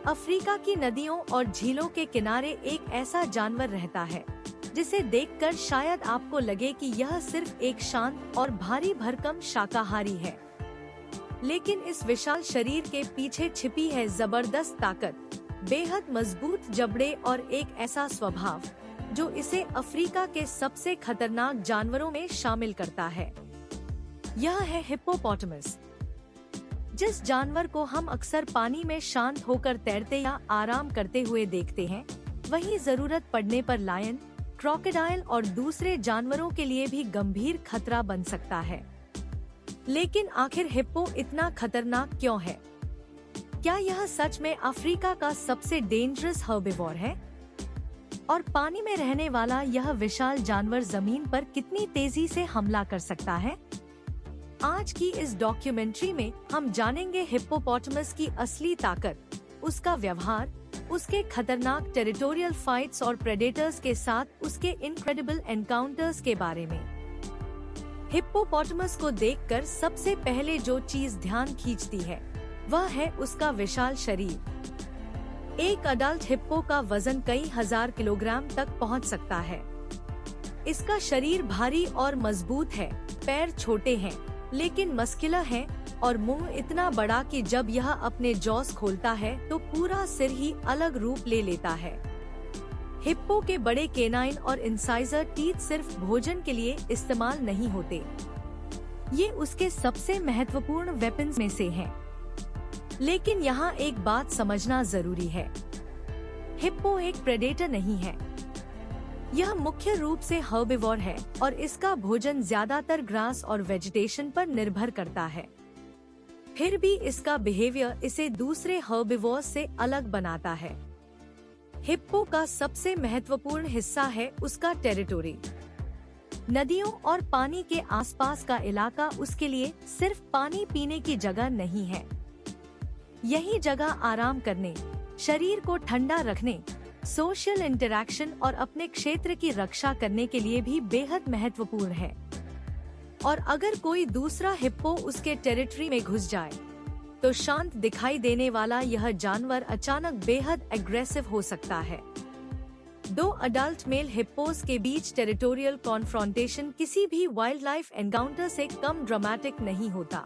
Africa की नदियों और झीलों के किनारे एक ऐसा जानवर रहता है जिसे देखकर शायद आपको लगे कि यह सिर्फ एक शांत और भारी भरकम शाकाहारी है, लेकिन इस विशाल शरीर के पीछे छिपी है जबरदस्त ताकत, बेहद मजबूत जबड़े और एक ऐसा स्वभाव जो इसे अफ्रीका के सबसे खतरनाक जानवरों में शामिल करता है। यह है हिप्पोपोटामस। जिस जानवर को हम अक्सर पानी में शांत होकर तैरते या आराम करते हुए देखते हैं, वहीं जरूरत पड़ने पर लायन, क्रोकोडाइल और दूसरे जानवरों के लिए भी गंभीर खतरा बन सकता है। लेकिन आखिर हिप्पो इतना खतरनाक क्यों है? क्या यह सच में अफ्रीका का सबसे डेंजरस हर्बिवोर है? और पानी में रहने वाला यह विशाल जानवर जमीन पर कितनी तेजी से हमला कर सकता है? आज की इस डॉक्यूमेंट्री में हम जानेंगे हिप्पोपोटामस की असली ताकत, उसका व्यवहार, उसके खतरनाक टेरिटोरियल फाइट्स और प्रेडेटर्स के साथ उसके इनक्रेडिबल एनकाउंटर्स के बारे में। हिप्पोपोटामस को देखकर सबसे पहले जो चीज ध्यान खींचती है वह है उसका विशाल शरीर। एक अडल्ट हिप्पो का वजन कई हजार किलोग्राम तक पहुंच सकता है। इसका शरीर भारी और मजबूत है, पैर छोटे हैं लेकिन मस्कुलर है और मुंह इतना बड़ा कि जब यह अपने जॉस खोलता है तो पूरा सिर ही अलग रूप ले लेता है। हिप्पो के बड़े केनाइन और इंसाइजर टीथ सिर्फ भोजन के लिए इस्तेमाल नहीं होते, ये उसके सबसे महत्वपूर्ण वेपन्स में से हैं। लेकिन यहाँ एक बात समझना जरूरी है, हिप्पो एक प्रेडेटर नहीं है। यह मुख्य रूप से हर्बिवोर है और इसका भोजन ज्यादातर ग्रास और वेजिटेशन पर निर्भर करता है। फिर भी इसका बिहेवियर इसे दूसरे हर्बिवोर्स से अलग बनाता है। हिप्पो का सबसे महत्वपूर्ण हिस्सा है उसका टेरिटोरी। नदियों और पानी के आसपास का इलाका उसके लिए सिर्फ पानी पीने की जगह नहीं है। यही जगह आराम करने, शरीर को ठंडा रखने, सोशल इंटरैक्शन और अपने क्षेत्र की रक्षा करने के लिए भी बेहद महत्वपूर्ण है। और अगर कोई दूसरा हिप्पो उसके टेरिटरी में घुस जाए तो शांत दिखाई देने वाला यह जानवर अचानक बेहद एग्रेसिव हो सकता है। दो अडल्ट मेल हिप्पोस के बीच टेरिटोरियल कॉन्फ्रॉन्टेशन किसी भी वाइल्ड लाइफ एनकाउंटर से कम ड्रामेटिक नहीं होता।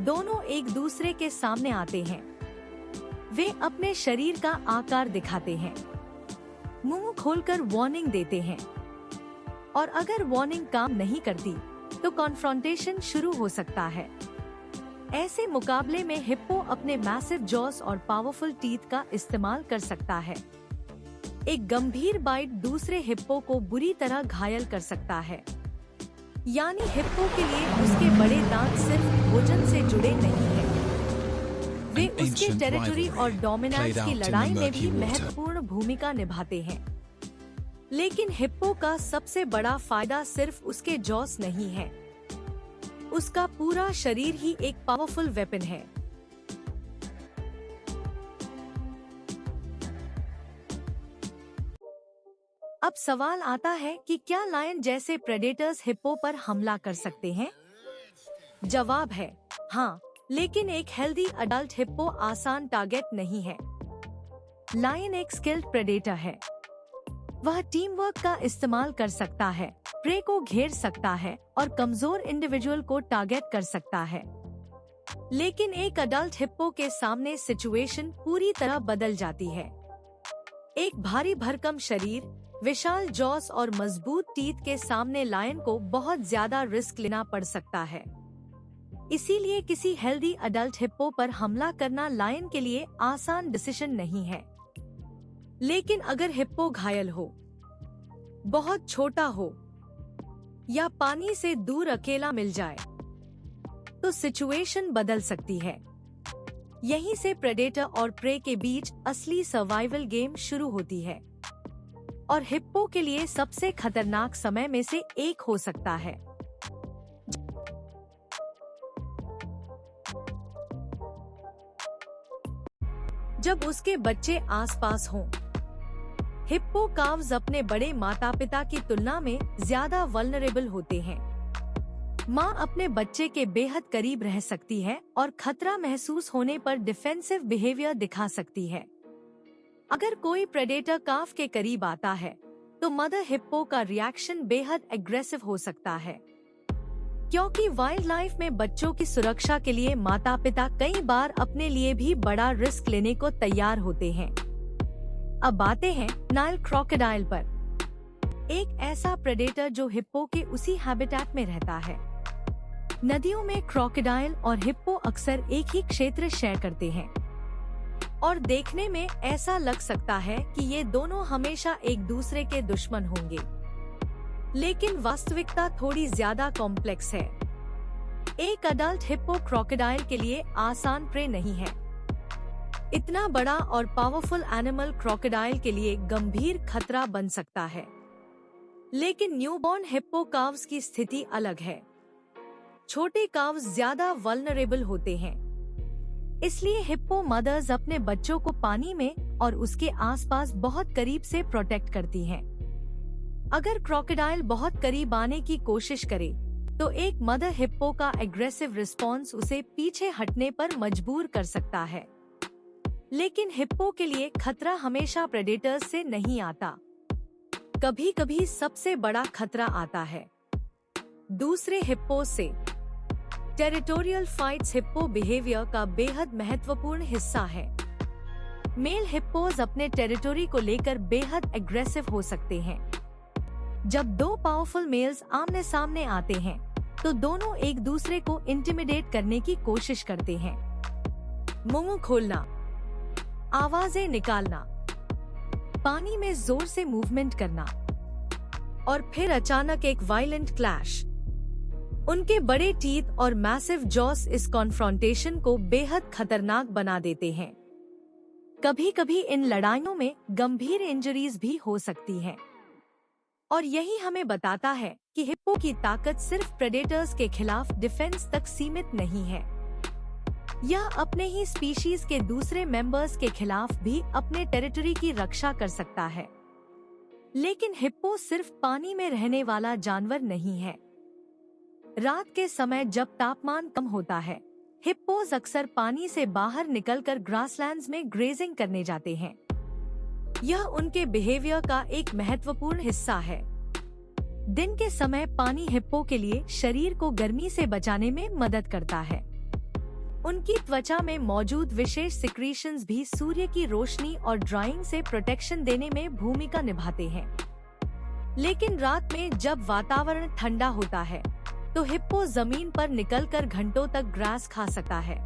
दोनों एक दूसरे के सामने आते हैं, वे अपने शरीर का आकार दिखाते हैं, मुंह खोलकर वार्निंग देते हैं, और अगर वार्निंग काम नहीं करती तो कॉन्फ्रॉन्टेशन शुरू हो सकता है। ऐसे मुकाबले में हिप्पो अपने मैसिव जॉस और पावरफुल टीथ का इस्तेमाल कर सकता है। एक गंभीर बाइट दूसरे हिप्पो को बुरी तरह घायल कर सकता है। यानी हिप्पो के लिए उसके बड़े दांत सिर्फ भोजन से जुड़े नहीं हैं, वे उसके टेरिटरी और डोमिनेंस की लड़ाई में भी महत्वपूर्ण भूमिका निभाते हैं। लेकिन हिप्पो का सबसे बड़ा फायदा सिर्फ उसके जॉस नहीं है, उसका पूरा शरीर ही एक पावरफुल वेपन है। अब सवाल आता है कि क्या लायन जैसे प्रेडेटर्स हिप्पो पर हमला कर सकते हैं? जवाब है हाँ, लेकिन एक हेल्दी अडल्ट हिप्पो आसान टारगेट नहीं है। लायन एक स्किल्ड प्रेडेटर है, वह टीम वर्क का इस्तेमाल कर सकता है, प्रे को घेर सकता है और कमजोर इंडिविजुअल को टारगेट कर सकता है। लेकिन एक अडल्ट हिप्पो के सामने सिचुएशन पूरी तरह बदल जाती है। एक भारी भरकम शरीर, विशाल जॉस और मजबूत टीथ के सामने लायन को बहुत ज्यादा रिस्क लेना पड़ सकता है। इसीलिए किसी हेल्दी अडल्ट हिप्पो पर हमला करना लायन के लिए आसान डिसीजन नहीं है। लेकिन अगर हिप्पो घायल हो, बहुत छोटा हो या पानी से दूर अकेला मिल जाए तो सिचुएशन बदल सकती है। यहीं से प्रेडेटर और प्रे के बीच असली सर्वाइवल गेम शुरू होती है और हिप्पो के लिए सबसे खतरनाक समय में से एक हो सकता है। जब उसके बच्चे आसपास हों, हिप्पो काव्स अपने बड़े माता पिता की तुलना में ज्यादा वल्नरेबल होते हैं। माँ अपने बच्चे के बेहद करीब रह सकती है और खतरा महसूस होने पर डिफेंसिव बिहेवियर दिखा सकती है। अगर कोई प्रेडेटर काफ के करीब आता है तो मदर हिप्पो का रिएक्शन बेहद एग्रेसिव हो सकता है। क्योंकि वाइल्ड लाइफ में बच्चों की सुरक्षा के लिए माता पिता कई बार अपने लिए भी बड़ा रिस्क लेने को तैयार होते हैं। अब आते हैं नाइल क्रोकोडाइल पर, एक ऐसा प्रेडेटर जो हिप्पो के उसी हैबिटेट में रहता है। नदियों में क्रोकोडाइल और हिप्पो अक्सर एक ही क्षेत्र शेयर करते हैं और देखने में ऐसा लग सकता है कि ये दोनों हमेशा एक दूसरे के दुश्मन होंगे, लेकिन वास्तविकता थोड़ी ज्यादा कॉम्प्लेक्स है। एक अडल्ट हिप्पो क्रोकोडाइल के लिए आसान प्रे नहीं है। इतना बड़ा और पावरफुल एनिमल क्रोकोडाइल के लिए गंभीर खतरा बन सकता है, लेकिन न्यूबॉर्न हिप्पो काव्स की स्थिति अलग है। छोटे काव्स ज्यादा वल्नरेबल होते हैं, इसलिए हिप्पो मदर्स अपने बच्चों को पानी में और उसके आसपास बहुत करीब से प्रोटेक्ट करती हैं। अगर क्रोकोडाइल बहुत करीब आने की कोशिश करे तो एक मदर हिप्पो का एग्रेसिव रिस्पॉन्स उसे पीछे हटने पर मजबूर कर सकता है। लेकिन हिप्पो के लिए खतरा हमेशा प्रेडेटर्स से नहीं आता। कभी कभी सबसे बड़ा खतरा आता है दूसरे हिप्पो से। टेरिटोरियल फाइट्स हिप्पो बिहेवियर का बेहद महत्वपूर्ण हिस्सा है। मेल हिप्पोज अपने टेरिटोरी को लेकर बेहद एग्रेसिव हो सकते हैं। जब दो पावरफुल मेल्स आमने सामने आते हैं तो दोनों एक दूसरे को इंटिमिडेट करने की कोशिश करते हैं। मुंह खोलना, आवाजें निकालना, पानी में जोर से मूवमेंट करना और फिर अचानक एक वायलेंट क्लैश। उनके बड़े टीथ और मैसिव जॉस इस कॉन्फ्रॉन्टेशन को बेहद खतरनाक बना देते हैं। कभी कभी इन लड़ाइयों में गंभीर इंजरीज भी हो सकती हैं। और यही हमें बताता है कि हिप्पो की ताकत सिर्फ प्रेडेटर्स के खिलाफ डिफेंस तक सीमित नहीं है। यह अपने ही स्पीशीज के दूसरे मेंबर्स के खिलाफ भी अपने टेरिटरी की रक्षा कर सकता है। लेकिन हिप्पो सिर्फ पानी में रहने वाला जानवर नहीं है। रात के समय जब तापमान कम होता है, हिप्पोज अक्सर पानी से बाहर निकलकर ग्रासलैंड्स में ग्रेजिंग करने जाते हैं। यह उनके बिहेवियर का एक महत्वपूर्ण हिस्सा है। दिन के समय पानी हिप्पो के लिए शरीर को गर्मी से बचाने में मदद करता है। उनकी त्वचा में मौजूद विशेष सिक्रीशंस भी सूर्य की रोशनी और ड्राइंग से प्रोटेक्शन देने में भूमिका निभाते हैं। लेकिन रात में जब वातावरण ठंडा होता है तो हिप्पो जमीन पर निकलकर घंटों तक ग्रास खा सकता है।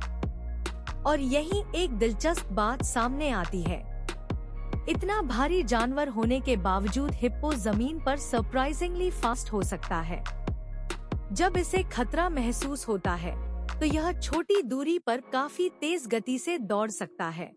और यही एक दिलचस्प बात सामने आती है। इतना भारी जानवर होने के बावजूद हिप्पो जमीन पर सरप्राइजिंगली फास्ट हो सकता है। जब इसे खतरा महसूस होता है तो यह छोटी दूरी पर काफी तेज गति से दौड़ सकता है।